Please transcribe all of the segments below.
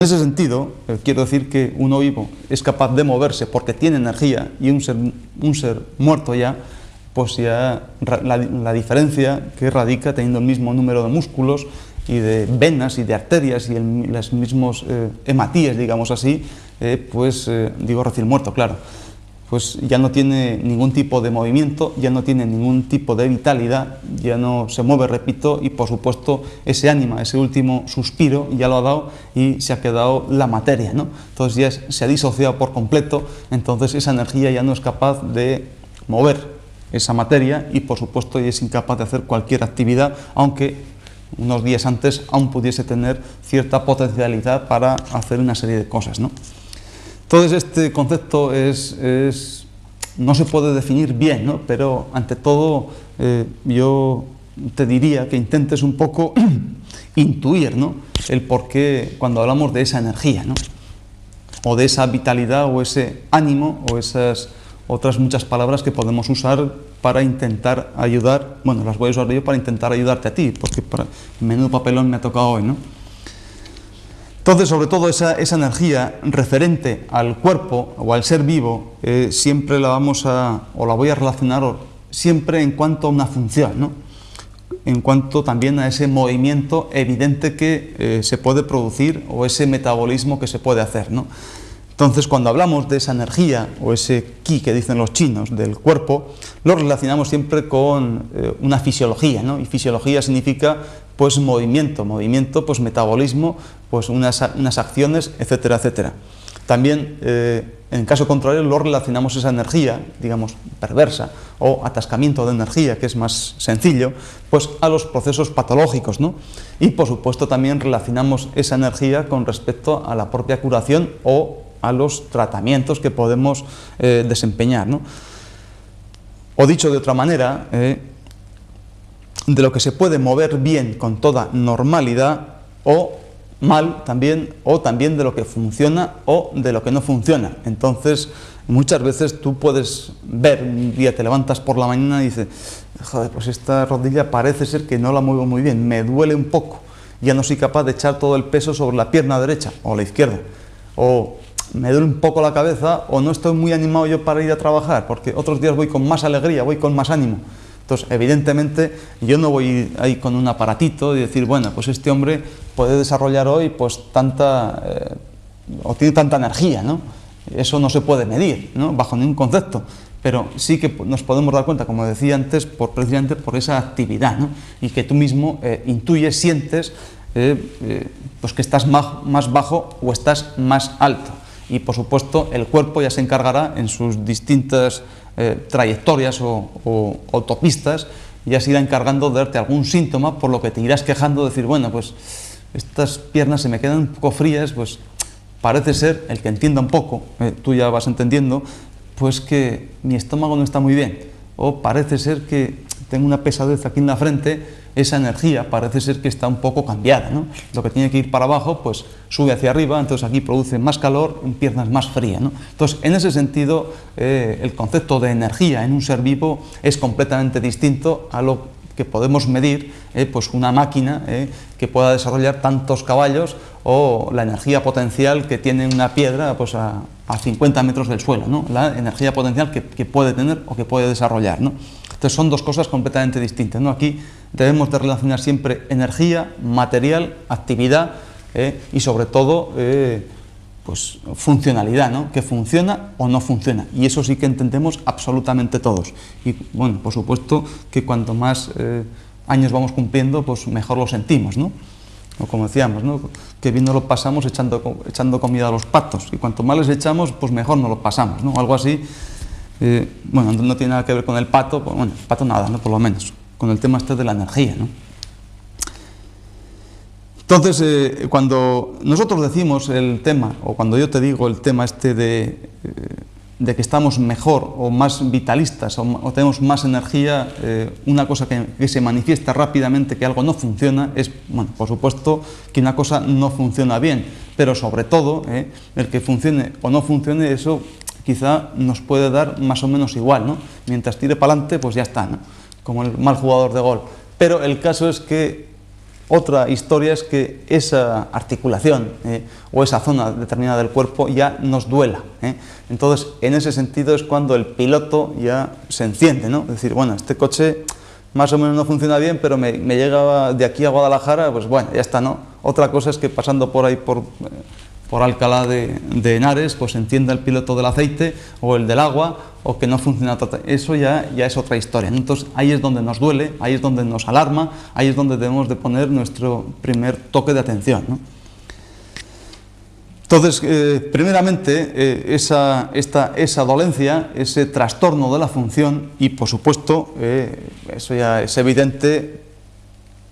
En ese sentido, quiero decir que uno vivo es capaz de moverse porque tiene energía, y un ser muerto ya, pues ya la diferencia que radica teniendo el mismo número de músculos y de venas y de arterias y los mismos hematíes, digamos así, digo recién muerto, claro, pues ya no tiene ningún tipo de movimiento, ya no tiene ningún tipo de vitalidad, ya no se mueve, repito, y por supuesto ese ánima, ese último suspiro ya lo ha dado y se ha quedado la materia, ¿no? Entonces ya se ha disociado por completo, entonces esa energía ya no es capaz de mover esa materia y por supuesto ya es incapaz de hacer cualquier actividad, aunque unos días antes aún pudiese tener cierta potencialidad para hacer una serie de cosas, ¿no? Entonces este concepto no se puede definir bien, ¿no? Pero ante todo yo te diría que intentes un poco intuir, ¿no? El por qué cuando hablamos de esa energía, ¿no? O de esa vitalidad o ese ánimo o esas otras muchas palabras que podemos usar para intentar ayudar, bueno, las voy a usar yo para intentar ayudarte a ti, porque menudo papelón me ha tocado hoy, ¿no? Entonces, sobre todo esa energía referente al cuerpo o al ser vivo, siempre la voy a relacionar siempre en cuanto a una función, ¿no? En cuanto también a ese movimiento evidente que se puede producir o ese metabolismo que se puede hacer, ¿no? Entonces, cuando hablamos de esa energía o ese ki que dicen los chinos del cuerpo, lo relacionamos siempre con una fisiología, ¿no? Y fisiología significa pues movimiento, pues metabolismo, pues unas acciones, etcétera, etcétera. También, en caso contrario, lo relacionamos esa energía, digamos, perversa o atascamiento de energía, que es más sencillo, pues a los procesos patológicos, ¿no? Y, por supuesto, también relacionamos esa energía con respecto a la propia curación o a los tratamientos que podemos desempeñar, ¿no? O dicho de otra manera, de lo que se puede mover bien con toda normalidad o mal también, o también de lo que funciona o de lo que no funciona. Entonces, muchas veces tú puedes ver, un día te levantas por la mañana y dices, joder, pues esta rodilla parece ser que no la muevo muy bien, me duele un poco, ya no soy capaz de echar todo el peso sobre la pierna derecha o la izquierda, o me duele un poco la cabeza, o no estoy muy animado yo para ir a trabajar, porque otros días voy con más alegría, voy con más ánimo. Entonces, evidentemente, yo no voy ahí con un aparatito y decir, bueno, pues este hombre puede desarrollar hoy pues o tiene tanta energía, ¿no? Eso no se puede medir, ¿no? Bajo ningún concepto, pero sí que nos podemos dar cuenta, como decía antes, precisamente por esa actividad, ¿no? Y que tú mismo intuyes, sientes, pues que estás más bajo o estás más alto. Y por supuesto el cuerpo ya se encargará en sus distintas trayectorias o autopistas, ya se irá encargando de darte algún síntoma por lo que te irás quejando, decir, bueno, pues estas piernas se me quedan un poco frías, pues parece ser, el que entienda un poco, tú ya vas entendiendo, pues que mi estómago no está muy bien, o parece ser que tengo una pesadez aquí en la frente, esa energía parece ser que está un poco cambiada, ¿no? Lo que tiene que ir para abajo, pues sube hacia arriba, entonces aquí produce más calor, en piernas más fría, ¿no? Entonces, en ese sentido, el concepto de energía en un ser vivo es completamente distinto a lo que podemos medir, pues una máquina que pueda desarrollar tantos caballos o la energía potencial que tiene una piedra pues a 50 metros del suelo, ¿no? La energía potencial que puede tener o que puede desarrollar, ¿no? Entonces son dos cosas completamente distintas, ¿no? Aquí debemos de relacionar siempre energía, material, actividad y sobre todo pues funcionalidad, ¿no? Que funciona o no funciona, y eso sí que entendemos absolutamente todos. Y bueno, por supuesto que cuanto más años vamos cumpliendo, pues mejor lo sentimos, ¿no? O como decíamos, ¿no? Que bien nos lo pasamos echando comida a los patos, y cuanto más les echamos, pues mejor nos lo pasamos, ¿no? Algo así. Bueno, no tiene nada que ver con el pato, pues, bueno, el pato nada, ¿no? Por lo menos, con el tema este de la energía, ¿no? Entonces, cuando nosotros decimos el tema, o cuando yo te digo el tema este de que estamos mejor o más vitalistas o tenemos más energía, una cosa que se manifiesta rápidamente que algo no funciona es, bueno, por supuesto que una cosa no funciona bien, pero sobre todo el que funcione o no funcione, eso quizá nos puede dar más o menos igual, ¿no? Mientras tire para adelante, pues ya está, ¿no? Como el mal jugador de golf. Pero el caso es que otra historia es que esa articulación o esa zona determinada del cuerpo ya nos duela. Entonces, en ese sentido es cuando el piloto ya se enciende, ¿no? Es decir, bueno, este coche más o menos no funciona bien, pero me llega de aquí a Guadalajara, pues bueno, ya está, ¿no? Otra cosa es que pasando por ahí, por Alcalá de Henares, pues encienda el piloto del aceite o el del agua, o que no funciona. Eso ya es otra historia. Entonces ahí es donde nos duele, ahí es donde nos alarma, ahí es donde debemos de poner nuestro primer toque de atención, ¿no? Entonces, primeramente, esa dolencia, ese trastorno de la función, y por supuesto, eso ya es evidente,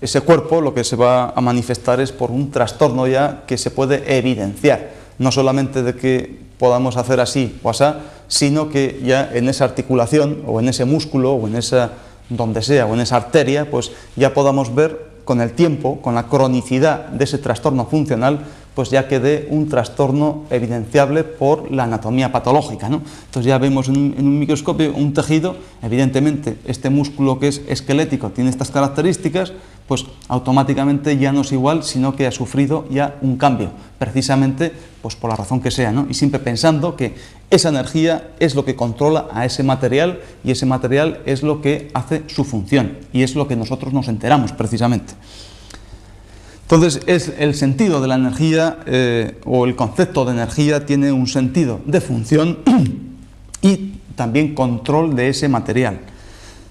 ese cuerpo lo que se va a manifestar es por un trastorno ya que se puede evidenciar, no solamente de que podamos hacer así o asá, sino que ya en esa articulación o en ese músculo o en esa, donde sea, o en esa arteria, pues ya podamos ver con el tiempo, con la cronicidad de ese trastorno funcional, pues ya quede un trastorno evidenciable por la anatomía patológica, ¿no? Entonces ya vemos en un microscopio un tejido, evidentemente este músculo que es esquelético tiene estas características, pues automáticamente ya no es igual, sino que ha sufrido ya un cambio, precisamente pues por la razón que sea, ¿no? Y siempre pensando que esa energía es lo que controla a ese material y ese material es lo que hace su función y es lo que nosotros nos enteramos precisamente. Entonces, el sentido de la energía o el concepto de energía tiene un sentido de función y también control de ese material.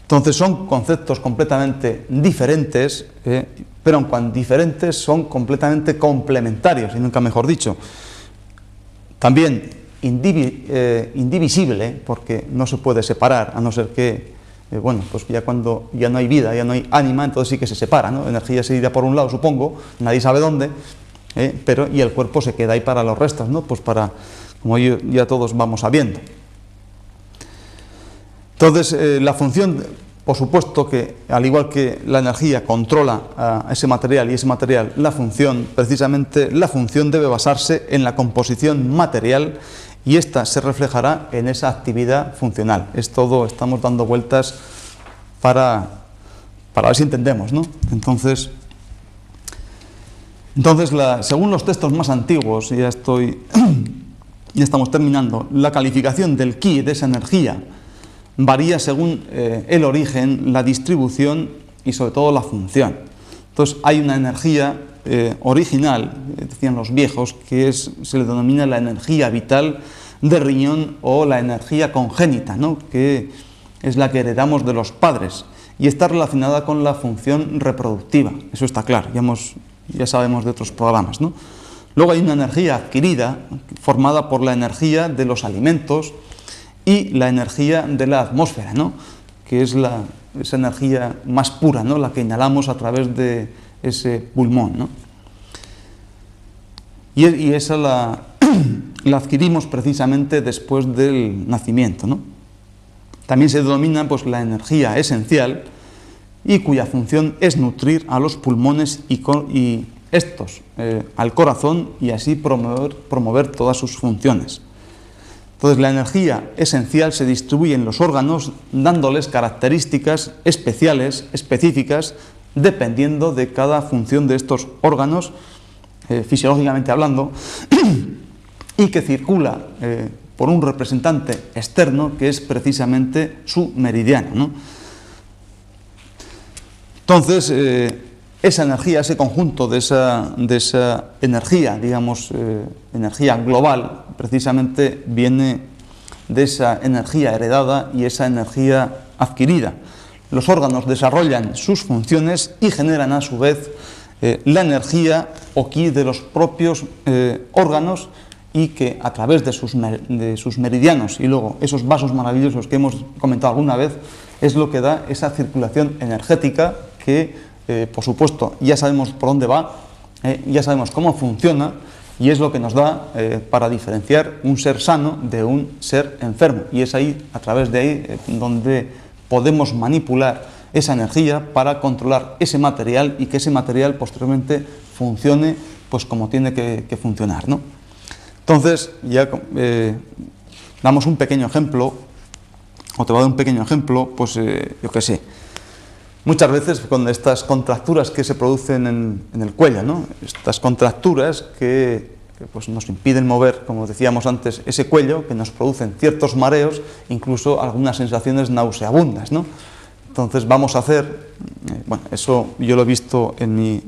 Entonces, son conceptos completamente diferentes, pero aun cuando diferentes, son completamente complementarios, y nunca mejor dicho. También indivisible, porque no se puede separar, a no ser que bueno, pues ya cuando ya no hay vida, ya no hay ánima, entonces sí que se separa, ¿no? Energía se irá por un lado, supongo, nadie sabe dónde, pero y el cuerpo se queda ahí para los restos, ¿no? Pues para, como ya todos vamos sabiendo. Entonces, la función, por supuesto que, al igual que la energía controla a ese material y ese material la función, precisamente la función debe basarse en la composición material y esta se reflejará en esa actividad funcional. Es todo, estamos dando vueltas para ver si entendemos, ¿no? Entonces según los textos más antiguos, ya estamos terminando, la calificación del ki, de esa energía, varía según el origen, la distribución y sobre todo la función. Entonces hay una energía original, decían los viejos, que se le denomina la energía vital de riñón o la energía congénita, ¿no? Que es la que heredamos de los padres y está relacionada con la función reproductiva, eso está claro, ya sabemos de otros programas, ¿no? Luego hay una energía adquirida formada por la energía de los alimentos y la energía de la atmósfera, ¿no? Que es esa energía más pura, ¿no? La que inhalamos a través de ese pulmón, ¿no? Y esa la adquirimos precisamente después del nacimiento, ¿no? También se denomina pues, la energía esencial y cuya función es nutrir a los pulmones y estos al corazón y así promover todas sus funciones. Entonces la energía esencial se distribuye en los órganos dándoles características especiales, específicas, dependiendo de cada función de estos órganos, fisiológicamente hablando, y que circula por un representante externo que es precisamente su meridiano, ¿no? Entonces, esa energía, ese conjunto de esa energía, digamos, energía global, precisamente viene de esa energía heredada y esa energía adquirida. Los órganos desarrollan sus funciones y generan a su vez la energía o ki de los propios órganos y que a través de sus meridianos y luego esos vasos maravillosos que hemos comentado alguna vez es lo que da esa circulación energética que, por supuesto, ya sabemos por dónde va, ya sabemos cómo funciona y es lo que nos da para diferenciar un ser sano de un ser enfermo. Y es ahí, a través de ahí, donde podemos manipular esa energía para controlar ese material y que ese material posteriormente funcione pues como tiene que funcionar, ¿no? Entonces, ya damos un pequeño ejemplo, o te voy a dar un pequeño ejemplo, pues yo qué sé. muchas veces con estas contracturas que se producen en el cuello, ¿no? Estas contracturas que pues nos impiden mover, como decíamos antes, ese cuello, que nos producen ciertos mareos, incluso algunas sensaciones nauseabundas, ¿no? Entonces vamos a hacer, bueno, eso yo lo he visto en mi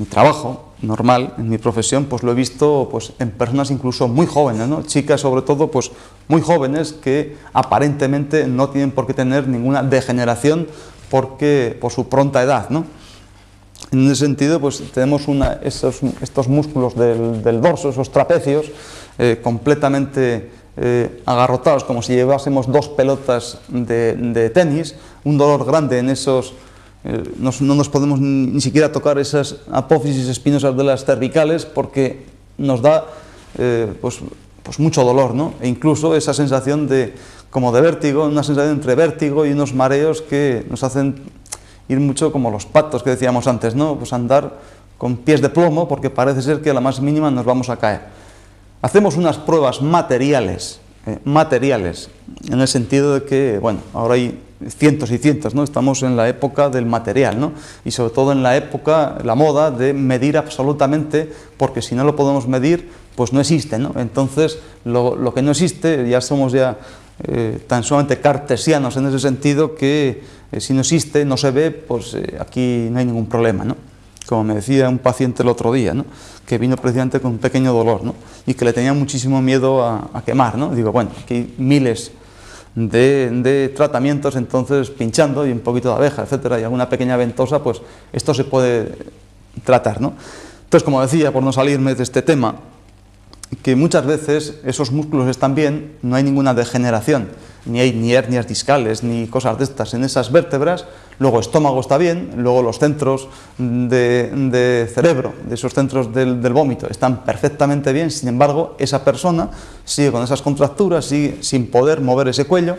trabajo normal, en mi profesión, pues lo he visto pues, en personas incluso muy jóvenes, ¿no? Chicas sobre todo pues muy jóvenes que aparentemente no tienen por qué tener ninguna degeneración por su pronta edad, ¿no? En ese sentido pues tenemos estos músculos del dorso, esos trapecios completamente agarrotados, como si llevásemos dos pelotas de tenis, un dolor grande en esos... no nos podemos ni siquiera tocar esas apófisis espinosas de las cervicales porque nos da pues mucho dolor, ¿no? E incluso esa sensación como de vértigo, una sensación entre vértigo y unos mareos que nos hacen ir mucho como los patos que decíamos antes, ¿no? Pues andar con pies de plomo porque parece ser que a la más mínima nos vamos a caer. Hacemos unas pruebas materiales, en el sentido de que, bueno, ahora hay cientos y cientos, ¿no? Estamos en la época del material, ¿no? Y sobre todo en la moda de medir absolutamente, porque si no lo podemos medir, pues no existe, ¿no? Entonces, lo que no existe, ya somos tan sumamente cartesianos en ese sentido que si no existe, no se ve, pues aquí no hay ningún problema, ¿no? Como me decía un paciente el otro día, ¿no? Que vino precisamente con un pequeño dolor, ¿no? Y que le tenía muchísimo miedo a quemar, ¿no? Digo, bueno, aquí hay miles de tratamientos, entonces pinchando y un poquito de abeja, etcétera, y alguna pequeña ventosa, pues esto se puede tratar, ¿no? Entonces, como decía, por no salirme de este tema, que muchas veces esos músculos están bien, no hay ninguna degeneración, ni hay ni hernias discales, ni cosas de estas en esas vértebras, luego el estómago está bien, luego los centros de cerebro, de esos centros del vómito, están perfectamente bien, sin embargo, esa persona sigue con esas contracturas, sigue sin poder mover ese cuello,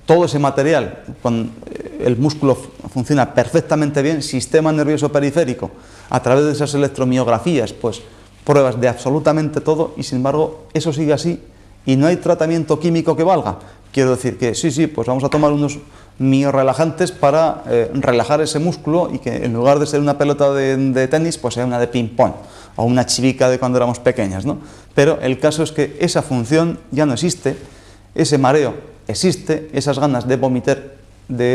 todo ese material, cuando el músculo funciona perfectamente bien, sistema nervioso periférico, a través de esas electromiografías, pues pruebas de absolutamente todo y sin embargo eso sigue así y no hay tratamiento químico que valga. Quiero decir que sí, pues vamos a tomar unos miorrelajantes para relajar ese músculo y que en lugar de ser una pelota de tenis pues sea una de ping pong o una chivica de cuando éramos pequeñas, ¿no? Pero el caso es que esa función ya no existe, ese mareo existe, esas ganas de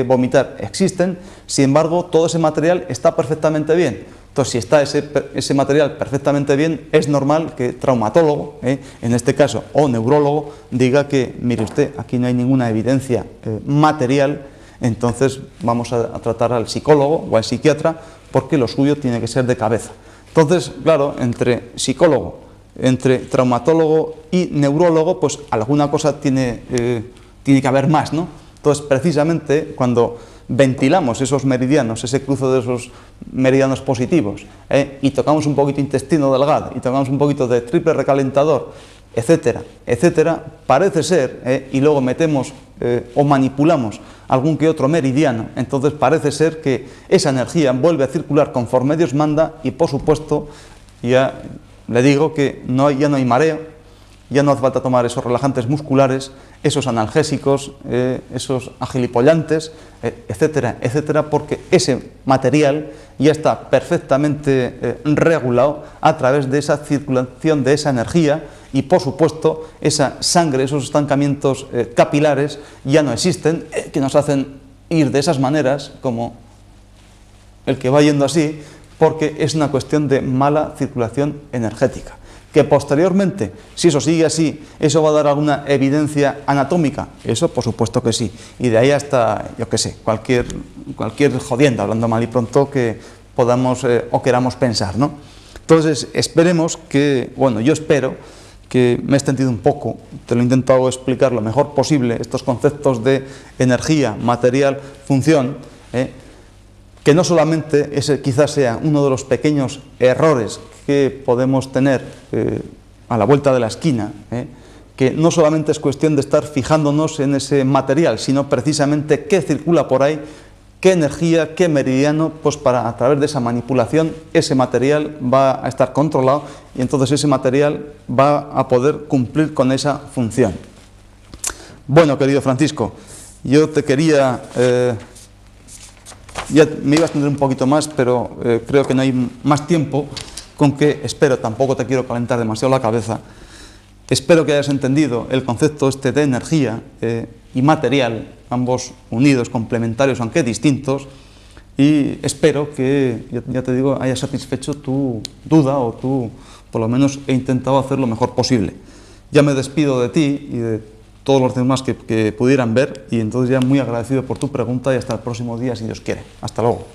vomitar existen, sin embargo todo ese material está perfectamente bien. Entonces, si está ese material perfectamente bien, es normal que traumatólogo, en este caso, o neurólogo, diga que, mire usted, aquí no hay ninguna evidencia material, entonces vamos a tratar al psicólogo o al psiquiatra, porque lo suyo tiene que ser de cabeza. Entonces, claro, entre psicólogo, entre traumatólogo y neurólogo, pues alguna cosa tiene que haber más, ¿no? Entonces, precisamente, cuando ventilamos esos meridianos, ese cruce de esos meridianos positivos, y tocamos un poquito intestino delgado, y tocamos un poquito de triple recalentador, etcétera, etcétera, parece ser, y luego metemos o manipulamos algún que otro meridiano, entonces parece ser que esa energía vuelve a circular conforme Dios manda, y por supuesto, ya le digo que ya no hay mareo, ya no hace falta tomar esos relajantes musculares, esos analgésicos, esos agilipollantes, etcétera, etcétera, porque ese material ya está perfectamente regulado a través de esa circulación de esa energía y, por supuesto, esa sangre, esos estancamientos capilares ya no existen, que nos hacen ir de esas maneras, como el que va yendo así, porque es una cuestión de mala circulación energética. Que posteriormente, si eso sigue así, ¿eso va a dar alguna evidencia anatómica? Eso, por supuesto que sí. Y de ahí hasta, yo qué sé, cualquier jodienda, hablando mal y pronto, que podamos o queramos pensar, ¿no? Entonces, esperemos que, bueno, yo espero que me he extendido un poco, te lo he intentado explicar lo mejor posible, estos conceptos de energía, material, función, que no solamente ese quizás sea uno de los pequeños errores que podemos tener a la vuelta de la esquina, que no solamente es cuestión de estar fijándonos en ese material, sino precisamente qué circula por ahí, qué energía, qué meridiano, pues para a través de esa manipulación ese material va a estar controlado y entonces ese material va a poder cumplir con esa función. Bueno, querido Francisco, yo te quería ya me iba a extender un poquito más, pero creo que no hay más tiempo, con que espero, tampoco te quiero calentar demasiado la cabeza, espero que hayas entendido el concepto este de energía y material, ambos unidos, complementarios, aunque distintos, y espero que, ya te digo, hayas satisfecho tu duda o tú, por lo menos, he intentado hacer lo mejor posible. Ya me despido de ti y de todos los demás que pudieran ver, y entonces ya muy agradecido por tu pregunta y hasta el próximo día, si Dios quiere. Hasta luego.